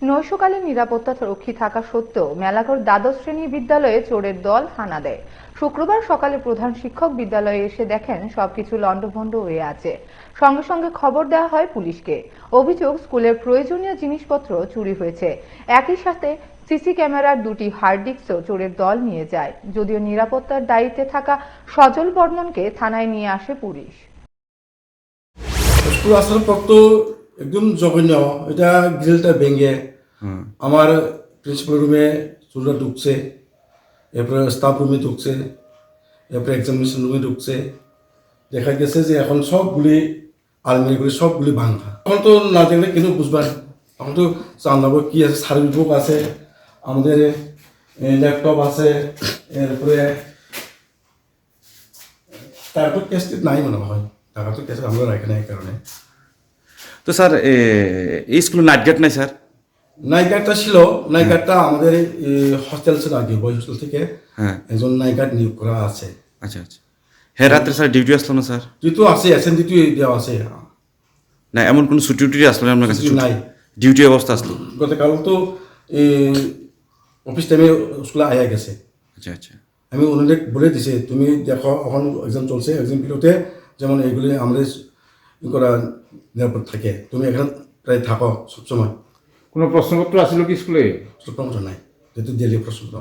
নৈশকালীন নিরাপত্তা রক্ষী থাকা সত্ত্বেও মেলাঘর দ্বাদশ শ্রেণী বিদ্যালয়ে চোরের দল হানা দেয়। শুক্রবার সকালে প্রধান শিক্ষক বিদ্যালয়ে এসে দেখেন সবকিছু লণ্ডভণ্ড হয়ে আছে। সঙ্গে সঙ্গে খবর দেওয়া হয় পুলিশকে। অভিযোগ, স্কুলের প্রয়োজনীয় জিনিসপত্র চুরি হয়েছে। একই সাথে সিসি ক্যামেরার দুটি হার্ড ডিস্কও চোরের দল নিয়ে যায়। যদিও নিরাপত্তার দায়িত্বে থাকা সজল বর্মনকে থানায় নিয়ে আসে পুলিশ। স্কুল আসার পর তো একদম জঘন্য, এটা গ্রিলটা ভেঙে আমার প্রিন্সিপাল রুমে চুলটা ঢুকছে, এরপরে স্টাফ রুমে ঢুকছে, এরপরে এক্সামিনেশন রুমে ঢুকছে। দেখা গেছে যে এখন সবগুলি আলমারিগুলি সবগুলি ভাঙা। এখন তো না দেখলে কিন্তু বুঝবার, এখন তো জানাবো কি আছে, সার্ভিস বুক আছে, আমাদের ল্যাপটপ আছে, এরপরে তারপর ক্যাশ নাই মনে হয়, টাকা তো ক্যাশ আমরা রাখি না এই কারণে। তো স্যার এই স্কুলে নাইট গার্ড নাই স্যার? নাইট গার্ডটা ছিল, নাইট গার্ডটা আমাদের হস্টেল ছিল আগে, বয়েজ হোস্টেল থেকে একজন নাইট গার্ড নিয়োগ করা আছে। আচ্ছা আচ্ছা, হ্যাঁ রাত্রে স্যার ডিউটি আসলো না স্যার? ডিউটি আছে, এসএন ডিউটি দেওয়া আছে না, এমন কোনো ছুটি টুটি আসলো না আপনার কাছে? নাই, ডিউটি অবস্থা আসলো। গতকাল তো অফিস টাইমে স্কুলে আয়া গেছে। আচ্ছা আচ্ছা, আমি ওনাদের বলে দিছি, তুমি দেখো এখন এক্সাম চলছে, এক্সাম পিরিয়ডে যেমন এইগুলি আমাদের করা নিরাপদ থাকে, তুমি এখানে প্রায় থাকো সবসময়। কোনো প্রশ্নপত্র আসিল কি স্কুলে? প্রশ্নপত্র নাই, যেহেতু দিল্লি প্রশ্নপত্র।